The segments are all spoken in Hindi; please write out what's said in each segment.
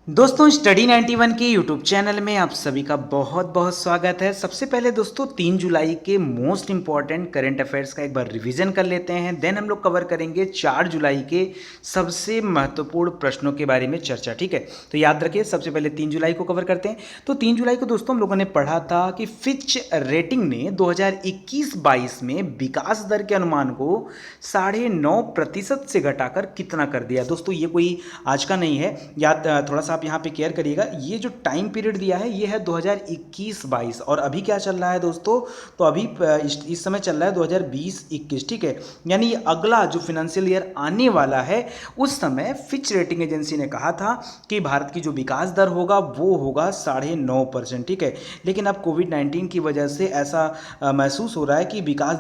दोस्तों स्टडी 91 के यूट्यूब चैनल में आप सभी का बहुत बहुत स्वागत है। सबसे पहले दोस्तों 3 जुलाई के मोस्ट इंपॉर्टेंट करंट अफेयर्स का एक बार रिवीजन कर लेते हैं। देन हम लोग कवर करेंगे 4 जुलाई के सबसे महत्वपूर्ण प्रश्नों के बारे में चर्चा। ठीक है, तो याद रखिए सबसे पहले 3 जुलाई को कवर करते हैं। तो 3 जुलाई को दोस्तों हम लोगों ने पढ़ा था कि फिच रेटिंग ने 2021-22 में विकास दर के अनुमान को 9.5% से घटाकर कितना कर दिया। दोस्तों ये कोई आज का नहीं है, याद थोड़ा सा आप यहाँ पे केयर करिएगा। ये जो टाइम पीरियड दिया है ये है 2021-22 और अभी क्या चल रहा है दोस्तों, तो अभी इस समय चल रहा है 2020-21। ठीक है, यानी ये अगला जो फिनेंशियल ईयर आने वाला है उस समय फिच रेटिंग एजेंसी ने कहा था कि भारत की जो विकास दर होगा वो होगा 9.5%। ठीक है, लेकिन अब कोविड-19 की वजह से ऐसा महसूस हो रहा है कि विकास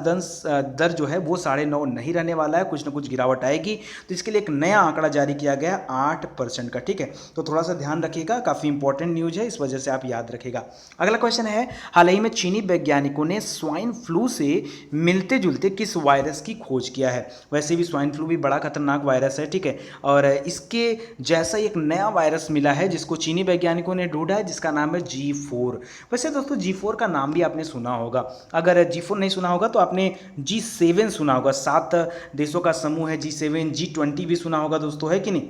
दर जो है वो 9.5 नहीं रहने वाला है, कुछ ना कुछ गिरावट आएगी। तो इसके लिए एक नया आंकड़ा जारी किया गया 8% का। ठीक है, तो थोड़ा सा ध्यान रखिएगा, काफ़ी इंपॉर्टेंट न्यूज है, इस वजह से आप याद रखिएगा। अगला क्वेश्चन है, हाल ही में चीनी वैज्ञानिकों ने स्वाइन फ्लू से मिलते जुलते किस वायरस की खोज किया है। वैसे भी स्वाइन फ्लू भी बड़ा खतरनाक वायरस है। ठीक है, और इसके जैसा एक नया वायरस मिला है जिसको चीनी वैज्ञानिकों ने ढूंढा है, जिसका नाम है G4। वैसे दोस्तों G4 का नाम भी आपने सुना होगा, अगर G4 नहीं सुना होगा तो आपने G7 सुना होगा। 7 देशों का समूह है G7, G20 भी सुना होगा दोस्तों, है कि नहीं,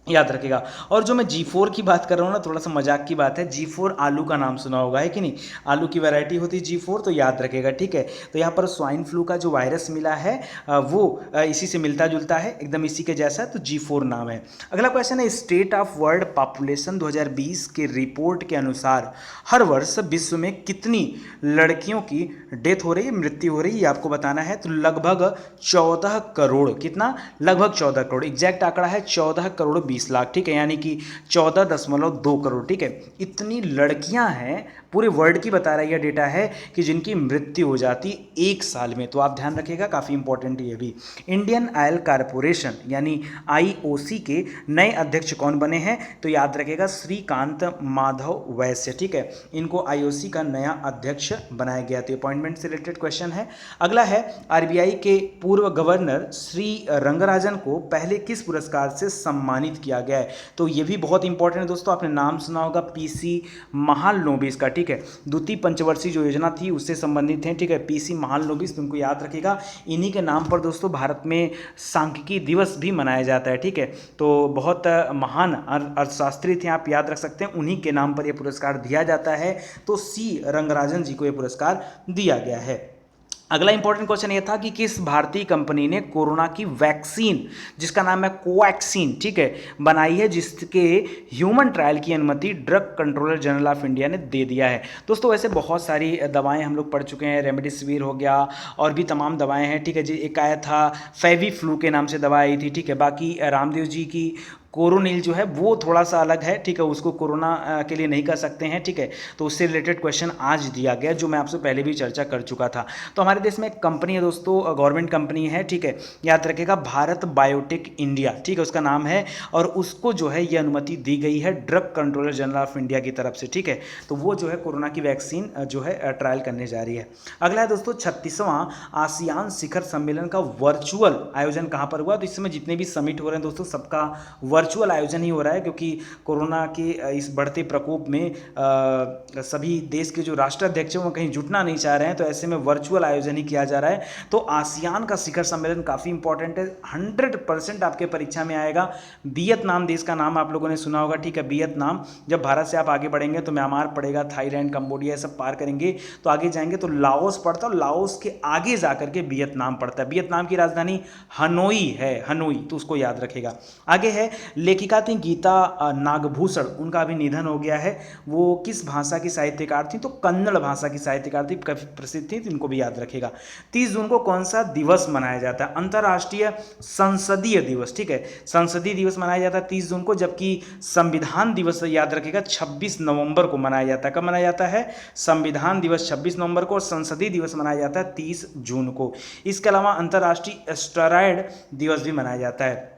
याद रखेगा। और जो मैं G4 की बात कर रहा हूँ ना, थोड़ा सा मजाक की बात है, G4 आलू का नाम सुना होगा, है कि नहीं, आलू की वैरायटी होती है G4, तो याद रखेगा। ठीक है, तो यहाँ पर स्वाइन फ्लू का जो वायरस मिला है वो इसी से मिलता जुलता है, एकदम इसी के जैसा, तो G4 नाम है। अगला क्वेश्चन है, स्टेट ऑफ वर्ल्ड पॉपुलेशन 2020 के रिपोर्ट के अनुसार हर वर्ष विश्व में कितनी लड़कियों की डेथ हो रही है, मृत्यु हो रही है, आपको बताना है। तो लगभग 14 करोड़, कितना, लगभग 14 करोड़, एग्जैक्ट आंकड़ा है 14 करोड़ 20 लाख। ठीक है, यानी कि 14.2 करोड़। ठीक है, इतनी लड़कियां हैं, पूरे वर्ल्ड की बता रहा है, यह डेटा है कि जिनकी मृत्यु हो जाती एक साल में। तो आप ध्यान रखिएगा, काफ़ी इंपॉर्टेंट ये भी। इंडियन ऑयल कारपोरेशन यानी आईओसी के नए अध्यक्ष कौन बने हैं, तो याद रखिएगा श्रीकांत माधव वैश्य। ठीक है, इनको आईओसी का नया अध्यक्ष बनाया गया। तो अपॉइंटमेंट से रिलेटेड क्वेश्चन है। अगला है, आरबीआई के पूर्व गवर्नर श्री रंगराजन को पहले किस पुरस्कार से सम्मानित किया गया है। तो ये भी बहुत इंपॉर्टेंट है दोस्तों, आपने नाम सुना होगा पीसी महालनोबिस का। ठीक है, द्वितीय पंचवर्षीय जो योजना थी उससे संबंधित है। ठीक है, पीसी महालनोबिस, तुमको याद रखिएगा। इन्हीं के नाम पर दोस्तों भारत में सांख्यिकी दिवस भी मनाया जाता है। ठीक है, तो बहुत महान अर्थशास्त्री थे, आप याद रख सकते हैं, उन्हीं के नाम पर यह पुरस्कार दिया जाता है। तो सी रंगराजन जी को यह पुरस्कार दिया गया है। अगला इंपॉर्टेंट क्वेश्चन ये था कि किस भारतीय कंपनी ने कोरोना की वैक्सीन, जिसका नाम है कोवैक्सीन, ठीक है, बनाई है, जिसके ह्यूमन ट्रायल की अनुमति drug controller general of India ने दे दिया है। दोस्तों वैसे बहुत सारी दवाएं हम लोग पढ़ चुके हैं, रेमडेसिविर हो गया और भी तमाम दवाएं हैं। ठीक है जी, एक आया था फेवी फ्लू के नाम से दवा आई थी। ठीक है, बाकी रामदेव जी की कोरोनिल जो है वो थोड़ा सा अलग है। ठीक है, उसको कोरोना के लिए नहीं कर सकते हैं। ठीक है, तो उससे रिलेटेड क्वेश्चन आज दिया गया, जो मैं आपसे पहले भी चर्चा कर चुका था। तो हमारे देश में एक कंपनी है दोस्तों, गवर्नमेंट कंपनी है। ठीक है, याद रखिएगा, भारत बायोटेक इंडिया, ठीक है उसका नाम है, और उसको जो है ये अनुमति दी गई है drug controller general of India की तरफ से। ठीक है, तो वो जो है कोरोना की वैक्सीन जो है ट्रायल करने जा रही है। अगला है दोस्तों 36वां आसियान शिखर सम्मेलन का वर्चुअल आयोजन कहाँ पर हुआ। तो इस समय जितने भी समिट हो रहे हैं दोस्तों, सबका वर्चुअल आयोजन ही हो रहा है, क्योंकि कोरोना के इस बढ़ते प्रकोप में सभी देश के जो राष्ट्राध्यक्ष हैं वो कहीं जुटना नहीं चाह रहे हैं, तो ऐसे में वर्चुअल आयोजन ही किया जा रहा है। तो आसियान का शिखर सम्मेलन काफ़ी इंपॉर्टेंट है, 100% आपके परीक्षा में आएगा। वियतनाम देश का नाम आप लोगों ने सुना होगा। ठीक है, वियतनाम, जब भारत से आप आगे बढ़ेंगे तो म्यांमार पड़ेगा, थाईलैंड, कंबोडिया सब पार करेंगे तो आगे जाएंगे तो लाओस पड़ता है, लाओस के आगे जाकर के वियतनाम पड़ता है। वियतनाम की राजधानी हनोई है, हनोई, तो उसको याद रखेगा। आगे है, लेखिका थी गीता नागभूषण, उनका अभी निधन हो गया है। वो किस भाषा की साहित्यकार थी, तो कन्नड़ भाषा की साहित्यकार थी, काफी प्रसिद्ध थी, इनको भी याद रखेगा। 30 जून को कौन सा दिवस मनाया जाता है, अंतर्राष्ट्रीय संसदीय दिवस। ठीक है, संसदीय दिवस मनाया जाता है 30 जून को, जबकि संविधान दिवस याद रखेगा 26 नवंबर को मनाया जाता है। कब मनाया जाता है, संविधान दिवस 26 नवंबर को, और संसदीय दिवस मनाया जाता है 30 जून को। इसके अलावा अंतर्राष्ट्रीय स्टेरॉयड दिवस भी मनाया जाता है।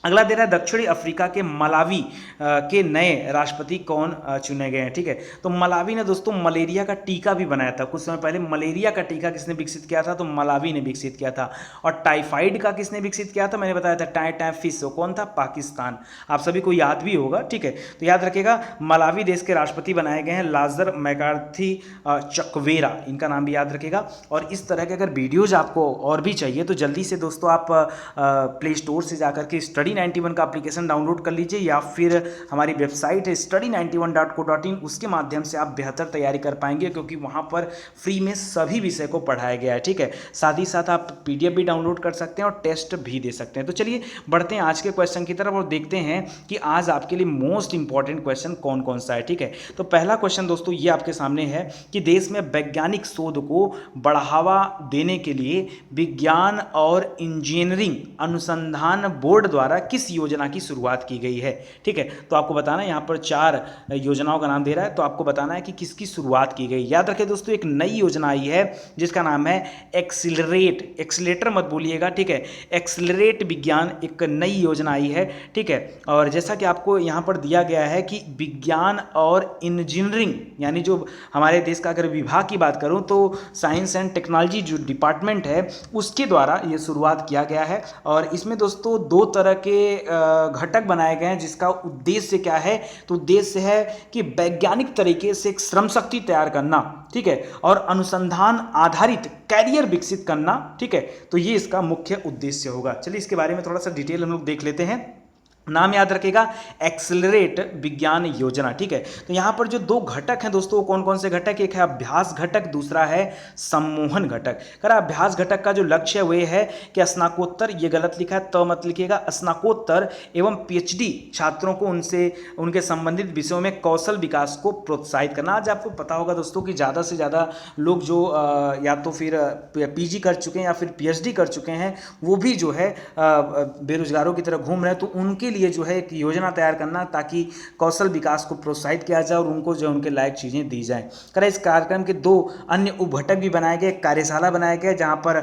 अगला दे रहा है दक्षिणी अफ्रीका के मलावी के नए राष्ट्रपति कौन चुने गए हैं। ठीक है, तो मलावी ने दोस्तों मलेरिया का टीका भी बनाया था। कुछ समय पहले मलेरिया का टीका किसने विकसित किया था, तो मलावी ने विकसित किया था। और टाइफाइड का किसने विकसित किया था, मैंने बताया था टाइफिस, कौन था, पाकिस्तान। आप सभी को याद भी होगा। ठीक है, तो याद रखिएगा मलावी देश के राष्ट्रपति बनाए गए हैं लाजर मैकार्थी चकवेरा, इनका नाम भी याद रखिएगा। और इस तरह के अगर वीडियोज आपको और भी चाहिए तो जल्दी से दोस्तों आप प्ले स्टोर से जाकर के स्टडी 91 का एप्लीकेशन डाउनलोड कर लीजिए, या फिर हमारी वेबसाइट है study91.co.in, उसके माध्यम से आप बेहतर तैयारी कर पाएंगे, क्योंकि वहाँ पर फ्री में सभी विषय को पढ़ाया गया है। ठीक है, साथ ही साथ आप PDF भी डाउनलोड कर सकते हैं और टेस्ट भी दे सकते हैं। तो चलिए बढ़ते हैं आज के क्वेश्चन की तरफ और देखते हैं कि आज आपके लिए मोस्ट इंपॉर्टेंट क्वेश्चन कौन कौन सा है। ठीक है, तो पहला क्वेश्चन दोस्तों ये आपके सामने है कि देश में वैज्ञानिक शोध को बढ़ावा देने के लिए विज्ञान और इंजीनियरिंग अनुसंधान बोर्ड द्वारा किस योजना की शुरुआत की गई है। ठीक है, तो आपको बताना है, यहाँ पर 4 योजनाओं का नाम दे रहा है, तो आपको बताना है कि किसकी शुरुआत की गई। याद रखें दोस्तों, एक नई योजना आई है जिसका नाम है एक्सीलरेट, एक्सीलेटर मत भूलिएगा। ठीक है, एक्सीलरेट विज्ञान, एक नई योजना आई है। ठीक है, और जैसा कि आपको यहाँ पर दिया गया है कि विज्ञान और इंजीनियरिंग, यानी जो हमारे देश का अगर विभाग की बात करूँ तो साइंस एंड टेक्नोलॉजी जो डिपार्टमेंट है उसके द्वारा ये शुरुआत किया गया है। और इसमें दोस्तों 2 तरह के घटक बनाए गए हैं, जिसका उद्देश्य क्या है, तो उद्देश्य है कि वैज्ञानिक तरीके से एक श्रम शक्ति तैयार करना, ठीक है, और अनुसंधान आधारित कैरियर विकसित करना। ठीक है, तो ये इसका मुख्य उद्देश्य होगा। चलिए इसके बारे में थोड़ा सा डिटेल हम लोग देख लेते हैं। नाम याद रखेगा, एक्सेलरेट विज्ञान योजना। ठीक है, तो यहां पर जो 2 घटक हैं दोस्तों, कौन कौन से घटक, एक है अभ्यास घटक, दूसरा है सम्मोहन घटक। करा अभ्यास घटक का जो लक्ष्य है वह है कि स्नाकोत्तर, ये गलत लिखा है तो मत लिखिएगा, स्नाकोत्तर एवं PhD छात्रों को उनके संबंधित विषयों में कौशल विकास को प्रोत्साहित करना। आज आपको पता होगा दोस्तों कि ज़्यादा से ज़्यादा लोग जो या तो फिर PG कर चुके हैं या फिर PhD कर चुके हैं, वो भी जो है बेरोजगारों की तरह घूम रहे हैं। तो उनके लिए जो है एक योजना तैयार करना ताकि कौशल विकास को प्रोत्साहित किया जाए और उनको जो उनके लायक चीज़ें दी जाएं। करें इस कार्यक्रम के 2 अन्य उपघटक भी बनाए गए, कार्यशाला बनाया गया जहां पर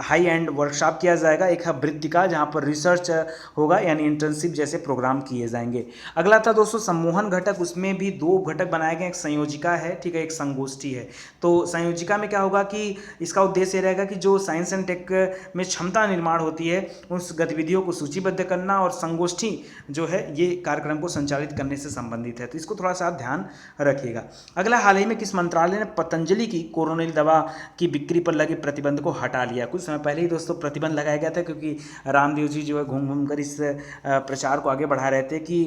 हाई एंड वर्कशॉप किया जाएगा, एक है वृत्तिका जहां पर रिसर्च होगा यानी इंटर्नशिप जैसे प्रोग्राम किए जाएंगे। अगला था दोस्तों सम्मोहन घटक, उसमें भी 2 घटक बनाए गए, एक संयोजिका है, ठीक है, एक संगोष्ठी है। तो संयोजिका में क्या होगा कि इसका उद्देश्य रहेगा कि जो साइंस एंड टेक में क्षमता निर्माण होती है उस गतिविधियों को सूचीबद्ध करना, और संगोष्ठी जो है ये कार्यक्रम को संचालित करने से संबंधित है। तो इसको थोड़ा सा ध्यान रखिएगा। अगला, हाल ही में किस मंत्रालय ने पतंजलि की कोरोनिल दवा की बिक्री पर लगे प्रतिबंध को हटा लिया। कुछ समय पहले ही दोस्तों प्रतिबंध लगाया गया था, क्योंकि रामदेव जी जो है घूम घूम कर इस प्रचार को आगे बढ़ा रहे थे कि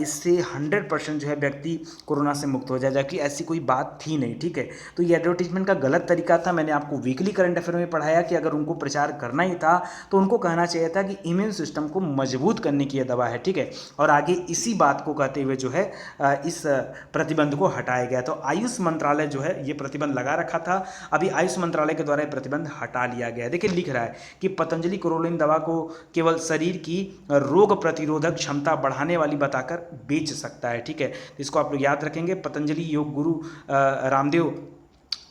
इससे 100% जो है व्यक्ति कोरोना से मुक्त हो जाए, जबकि ऐसी कोई बात थी नहीं। ठीक है, तो ये एडवर्टीजमेंट का गलत तरीका था। मैंने आपको वीकली करंट अफेयर में पढ़ाया कि अगर उनको प्रचार करना ही था तो उनको कहना चाहिए था कि इम्यून सिस्टम को मजबूत करने की यह दवा है। ठीक है, और आगे इसी बात को कहते हुए जो है इस प्रतिबंध को हटाया गया। तो आयुष मंत्रालय जो है ये प्रतिबंध लगा रखा था, अभी आयुष मंत्रालय के द्वारा ये प्रतिबंध हटा लिया गया है। देखिए लिख रहा है कि पतंजलि कोरोनिल दवा को केवल शरीर की रोग प्रतिरोधक क्षमता बढ़ाने वाली बताकर बेच सकता है। ठीक है, तो इसको आप लोग याद रखेंगे। पतंजलि योग गुरु रामदेव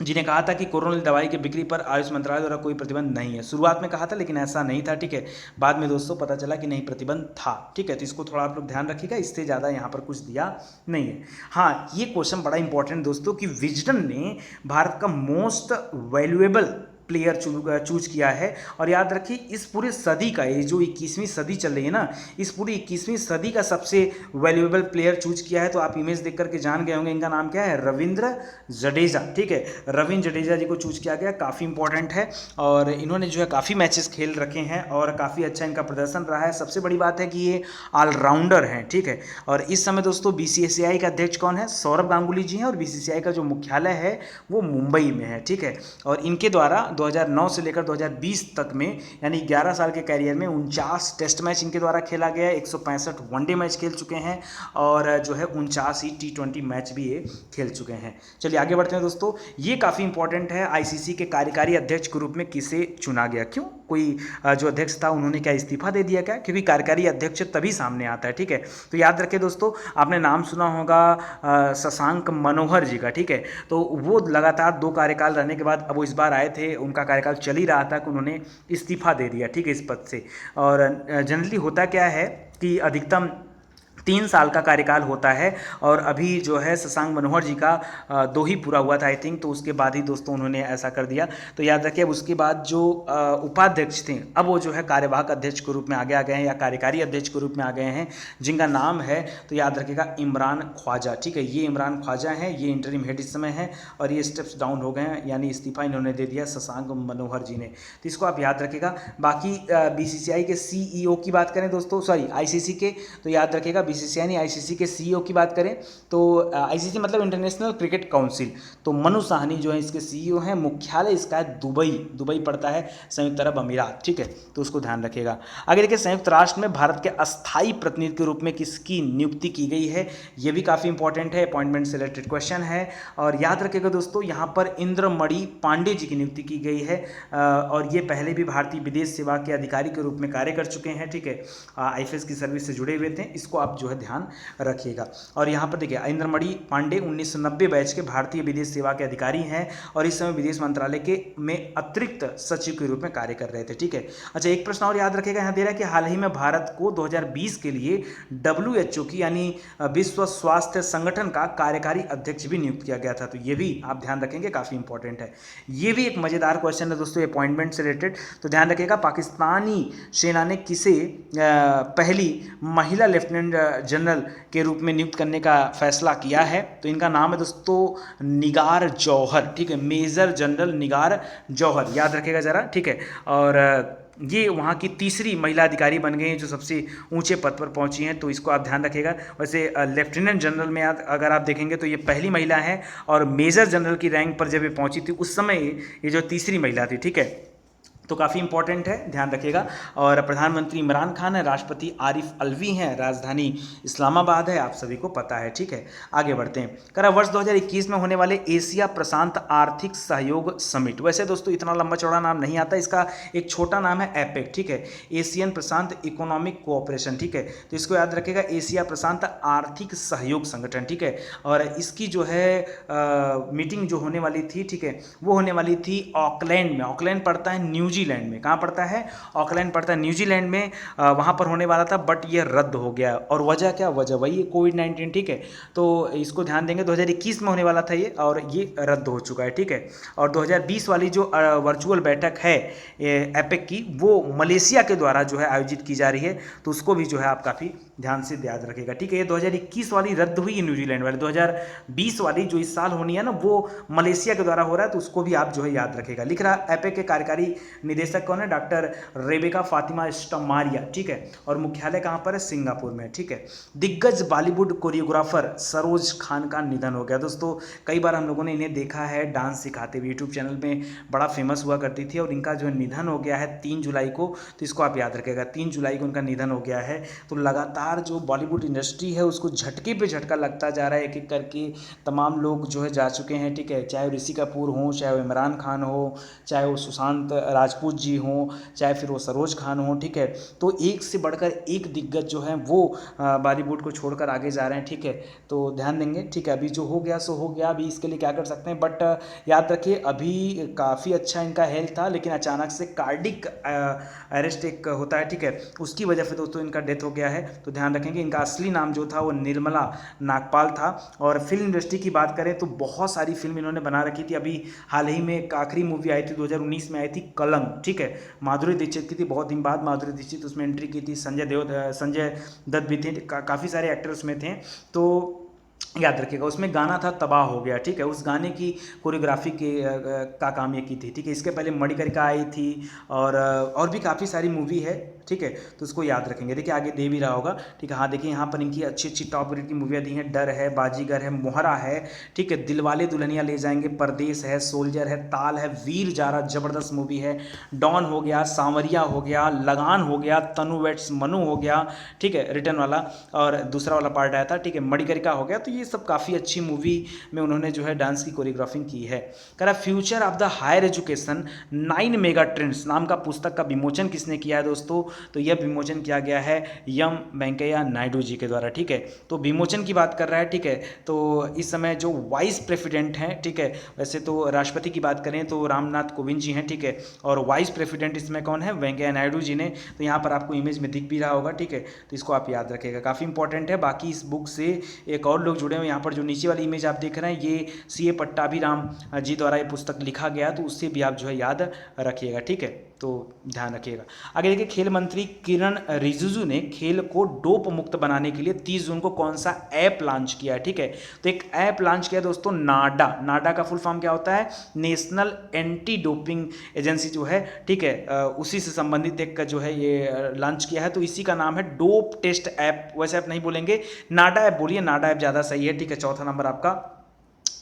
जी ने कहा था कि कोरोनिल दवाई की बिक्री पर आयुष मंत्रालय द्वारा कोई प्रतिबंध नहीं है। शुरुआत में कहा था लेकिन ऐसा नहीं था। ठीक है, बाद में दोस्तों पता चला कि नहीं, प्रतिबंध था। ठीक है, तो इसको थोड़ा आप लोग ध्यान रखिएगा, इससे ज़्यादा यहाँ पर कुछ दिया नहीं है। हाँ, ये क्वेश्चन बड़ा इंपॉर्टेंट दोस्तों कि विजडन ने भारत का मोस्ट वैल्यूएबल प्लेयर चूज किया है। और याद रखिए इस पूरे सदी का, ये जो 21वीं सदी चल रही है ना, इस पूरी 21वीं सदी का सबसे वैल्यूएबल प्लेयर चूज किया है। तो आप इमेज देख करके जान गए होंगे इनका नाम क्या है, रविंद्र जडेजा। ठीक है, रविंद्र जडेजा जी को चूज किया गया, काफ़ी इंपॉर्टेंट है और इन्होंने जो है काफ़ी मैचेस खेल रखे हैं और काफ़ी अच्छा इनका प्रदर्शन रहा है। सबसे बड़ी बात है कि ये ऑलराउंडर हैं। ठीक है, और इस समय दोस्तों BCCI का अध्यक्ष कौन है, सौरभ गांगुली जी हैं, और BCCI का जो मुख्यालय है वो मुंबई में है। ठीक है, और इनके द्वारा 2009 से लेकर 2020 तक में यानी 11 साल के कैरियर में 49 टेस्ट मैच इनके द्वारा खेला गया है, 165 वनडे मैच खेल चुके हैं और जो है 49 ही T20 मैच भी ये खेल चुके हैं। चलिए आगे बढ़ते हैं दोस्तों। ये काफ़ी इंपॉर्टेंट है, ICC के कार्यकारी अध्यक्ष के रूप में किसे चुना गया, क्यों, कोई जो अध्यक्ष था उन्होंने क्या इस्तीफा दे दिया क्या, क्योंकि कार्यकारी अध्यक्ष तभी सामने आता है, ठीक है। तो याद रखिए दोस्तों, आपने नाम सुना होगा शशांक मनोहर जी का, ठीक है। तो वो लगातार 2 कार्यकाल रहने के बाद अब वो इस बार आए थे, उनका कार्यकाल चल ही रहा था कि उन्होंने इस्तीफा दे दिया, ठीक है, इस पद से। और जनरली होता क्या है कि अधिकतम 3 साल का कार्यकाल होता है, और अभी जो है शशांक मनोहर जी का 2 ही पूरा हुआ था आई थिंक, तो उसके बाद ही दोस्तों उन्होंने ऐसा कर दिया। तो याद रखिए, अब उसके बाद जो उपाध्यक्ष थे अब वो जो है कार्यवाहक अध्यक्ष के रूप में आगे आ गए हैं या कार्यकारी अध्यक्ष के रूप में आ गए हैं, जिनका नाम है, तो याद रखिएगा, इमरान ख्वाजा, ठीक है। ये इमरान ख्वाजा हैं, ये इंटरिम हेड इस समय है, और ये स्टेप्स डाउन हो गए हैं, यानी इस्तीफा इन्होंने दे दिया शशांक मनोहर जी ने। तो इसको आप याद रखिएगा। बाकी बीसीसीआई के सीईओ की बात करें दोस्तों, सॉरी आईसीसी के, तो याद रखिएगा बीसीसीआई नहीं, आईसीसी के सीईओ की बात करें तो आईसीसी मतलब इंटरनेशनल क्रिकेट काउंसिल, तो मनु साहनी जो है इसके सीईओ हैं। मुख्यालय इसका है दुबई, दुबई पड़ता है संयुक्त अरब अमीरात, ठीक है, तो उसको ध्यान रखिएगा। आगे देखिए, संयुक्त राष्ट्र में भारत के अस्थायी प्रतिनिधि के रूप में किसकी नियुक्ति की गई है, ये भी काफ़ी इंपॉर्टेंट है, अपॉइंटमेंट से रिलेटेड क्वेश्चन है। और याद रखिएगा दोस्तों, यहाँ पर इंद्रमणि पांडे जी की नियुक्ति की गई है, और ये पहले भी भारतीय विदेश सेवा के अधिकारी के रूप में कार्य कर चुके हैं, ठीक है, आईएफएस की सर्विस से जुड़े हुए थे, इसको आप जो है ध्यान रखिएगा। और यहाँ पर देखिए, इंद्रमणि पांडे 1990 बैच के भारतीय विदेश सेवा के अधिकारी हैं, और इस समय विदेश मंत्रालय के में अतिरिक्त सचिव के रूप में कार्य कर रहे थे, ठीक है। अच्छा, एक प्रश्न और याद रखिएगा, यहाँ दे रहा है कि हाल ही में भारत को 2020 के लिए WHO की यानी विश्व स्वास्थ्य संगठन का कार्यकारी अध्यक्ष भी नियुक्त किया गया था, तो ये भी आप ध्यान रखेंगे, काफ़ी इंपॉर्टेंट है। ये भी एक मज़ेदार क्वेश्चन है दोस्तों, अपॉइंटमेंट से रिलेटेड, तो ध्यान रखिएगा। पाकिस्तानी सेना ने किसे पहली महिला लेफ्टिनेंट जनरल के रूप में नियुक्त करने का फैसला किया है, तो इनका नाम है दोस्तों निगार जौहर, ठीक है, मेजर जनरल निगार जौहर, याद रखिएगा ज़रा, ठीक है। और ये वहाँ की तीसरी महिला अधिकारी बन गई हैं जो सबसे ऊंचे पद पर पहुंची हैं, तो इसको आप ध्यान रखिएगा। वैसे लेफ्टिनेंट जनरल में अगर आप देखेंगे तो ये पहली महिला है, और मेजर जनरल की रैंक पर जब ये पहुंची थी उस समय ये जो तीसरी महिला थी, ठीक है, तो काफ़ी इंपॉर्टेंट है, ध्यान रखिएगा। और प्रधानमंत्री इमरान खान है, राष्ट्रपति आरिफ अलवी हैं, राजधानी इस्लामाबाद है, आप सभी को पता है, ठीक है। आगे बढ़ते हैं। करा वर्ष 2021 में होने वाले एशिया प्रशांत आर्थिक सहयोग समिट, वैसे दोस्तों इतना लंबा चौड़ा नाम नहीं आता, इसका एक छोटा नाम है एपेक, ठीक है, एशियन प्रशांत इकोनॉमिक कोऑपरेशन, ठीक है, तो इसको याद रखिएगा, एशिया प्रशांत आर्थिक सहयोग संगठन, ठीक है। और इसकी जो है मीटिंग जो होने वाली थी, ठीक है, वो होने वाली थी ऑकलैंड में। ऑकलैंड पड़ता है न्यूजीलैंड में, कहाँ पड़ता है, ऑकलैंड पड़ता है न्यूजीलैंड में, वहाँ पर होने वाला था, बट ये रद्द हो गया। और वजह क्या, वजह वही है कोविड-19, ठीक है, तो इसको ध्यान देंगे। 2021 में होने वाला था ये, और ये रद्द हो चुका है, ठीक है। और 2020 वाली जो वर्चुअल बैठक है एपेक की, वो मलेशिया के द्वारा जो है आयोजित की जा रही है, तो उसको भी जो है आप काफ़ी ध्यान से याद रखेगा, ठीक है। ये 2021 वाली रद्द हुई है न्यूजीलैंड वाली, 2020 वाली जो इस साल होनी है ना, वो मलेशिया के द्वारा हो रहा है, तो उसको भी आप जो है याद रखेगा। लिख रहा एपेक के कार्यकारी निदेशक कौन है, डॉक्टर रेबेका फातिमा स्टमारिया, ठीक है, और मुख्यालय कहाँ पर है, सिंगापुर में, ठीक है। दिग्गज बॉलीवुड कोरियोग्राफर सरोज खान का निधन हो गया दोस्तों। कई बार हम लोगों ने इन्हें देखा है डांस सिखाते हुए, यूट्यूब चैनल में बड़ा फेमस हुआ करती थी, और इनका जो निधन हो गया है 3 जुलाई को, तो इसको आप याद रखेगा, 3 जुलाई को उनका निधन हो गया है। तो लगातार जो बॉलीवुड इंडस्ट्री है उसको झटके पे झटका लगता जा रहा है, एक एक करके तमाम लोग जो है जा चुके हैं, ठीक है, चाहे ऋषि कपूर हो, चाहे वो इमरान खान हो, चाहे वो सुशांत राजपूत जी हों, चाहे फिर वो सरोज खान हो, ठीक है। तो एक से बढ़कर एक दिग्गज जो है वो बॉलीवुड को छोड़कर आगे जा रहे हैं, ठीक है, तो ध्यान देंगे, ठीक है। अभी जो हो गया सो हो गया, अभी इसके लिए क्या कर सकते हैं, बट याद रखिए अभी काफ़ी अच्छा इनका हेल्थ था, लेकिन अचानक से कार्डिक अरेस्ट एक होता है, ठीक है, उसकी वजह से दोस्तों इनका डेथ हो गया है। तो ध्यान रखेंगे, इनका असली नाम जो था वो निर्मला नागपाल था। और फिल्म इंडस्ट्री की बात करें तो बहुत सारी फिल्म इन्होंने बना रखी थी। अभी हाल ही में एक आखिरी मूवी आई थी 2019 में आई थी कलंक, ठीक है, माधुरी दीक्षित की थी, बहुत दिन बाद माधुरी दीक्षित उसमें एंट्री की थी, संजय दत्त भी थे, काफ़ी सारे एक्टर उसमें थे। तो याद रखिएगा, उसमें गाना था तबाह हो गया, ठीक है, उस गाने की कोरियोग्राफी का काम ये की थी, ठीक है। इसके पहले मणिकर्णिका आई थी, और भी काफ़ी सारी मूवी है, ठीक है, तो उसको याद रखेंगे। देखिए आगे दे भी रहा होगा, ठीक है। हाँ देखिए यहाँ पर इनकी अच्छी अच्छी टॉप ग्रेड की मूवियाँ दी हैं, डर है, बाजीगर है, मोहरा है, ठीक है, दिलवाले दुल्हनिया ले जाएंगे, परदेश है, सोल्जर है, ताल है, वीर जारा जबरदस्त मूवी है, डॉन हो गया, सांवरिया हो गया, लगान हो गया, तनु वेट्स मनु हो गया, ठीक है, रिटर्न वाला, और दूसरा वाला पार्ट आया था, ठीक है, मणिकर्णिका हो गया। तो ये सब काफ़ी अच्छी मूवी में उन्होंने जो है डांस की कोरियोग्राफिंग की है। कह रहा future of the higher education 9 mega trends नाम का पुस्तक का विमोचन किसने किया है दोस्तों? तो यह विमोचन किया गया है एम वेंकैया नायडू जी के द्वारा, ठीक है। तो विमोचन की बात कर रहा है, ठीक है। तो इस समय जो वाइस प्रेसिडेंट हैं, ठीक है, वैसे तो राष्ट्रपति की बात करें तो रामनाथ कोविंद जी हैं, ठीक है, और वाइस प्रेसिडेंट इसमें कौन है? वेंकैया नायडू जी ने। तो यहाँ पर आपको इमेज में दिख भी रहा होगा, ठीक है, तो इसको आप याद रखिएगा, काफ़ी इंपॉर्टेंट है। बाकी इस बुक से एक और लोग जुड़े हुए, यहाँ पर जो नीचे वाली इमेज आप देख रहे हैं, ये सी ए पट्टाभिराम जी द्वारा ये पुस्तक लिखा गया, तो उससे भी आप जो है याद रखिएगा, ठीक है, तो ध्यान रखिएगा। आगे देखिए, खेल मंत्री किरण रिजिजू ने खेल को डोप मुक्त बनाने के लिए 30 जून को कौन सा ऐप लॉन्च किया है? ठीक है, तो एक ऐप लॉन्च किया दोस्तों, नाडा। नाडा का फुल फॉर्म क्या होता है? नेशनल एंटी डोपिंग एजेंसी जो है, ठीक है, उसी से संबंधित एक जो है ये लॉन्च किया है। तो इसी का नाम है डोप टेस्ट ऐप। वैसे आप नहीं बोलेंगे, नाडा ऐप बोलिए, नाडा ऐप ज़्यादा सही है, ठीक है। चौथा नंबर आपका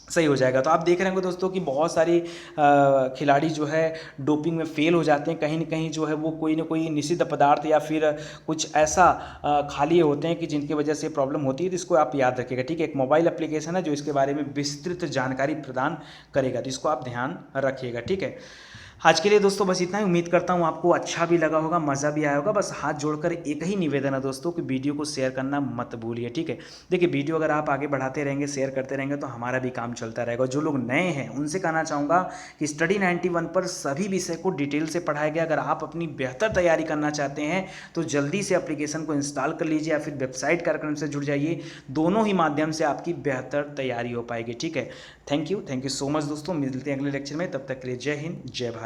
सही हो जाएगा। तो आप देख रहे होंगे दोस्तों कि बहुत सारी खिलाड़ी जो है डोपिंग में फेल हो जाते हैं, कहीं ना कहीं जो है वो कोई ना कोई निषिद्ध पदार्थ या फिर कुछ ऐसा खा लिए होते हैं कि जिनकी वजह से प्रॉब्लम होती है। तो इसको आप याद रखिएगा, ठीक है। एक मोबाइल एप्लीकेशन है जो इसके बारे में विस्तृत जानकारी प्रदान करेगा, तो इसको आप ध्यान रखिएगा, ठीक है। आज के लिए दोस्तों बस इतना ही। उम्मीद करता हूँ आपको अच्छा भी लगा होगा, मज़ा भी आया होगा। बस हाथ जोड़कर एक ही निवेदन है दोस्तों कि वीडियो को शेयर करना मत भूलिए, ठीक है। देखिए वीडियो अगर आप आगे बढ़ाते रहेंगे, शेयर करते रहेंगे, तो हमारा भी काम चलता रहेगा। जो लोग नए हैं उनसे कहना चाहूँगा कि स्टडी 91 पर सभी विषय को डिटेल से पढ़ाया गया। अगर आप अपनी बेहतर तैयारी करना चाहते हैं तो जल्दी से एप्लीकेशन को इंस्टॉल कर लीजिए या फिर वेबसाइट कार्यक्रम से जुड़ जाइए। दोनों ही माध्यम से आपकी बेहतर तैयारी हो पाएगी, ठीक है। थैंक यू सो मच दोस्तों। मिलते हैं अगले लेक्चर में, तब तक के लिए जय हिंद, जय भारत।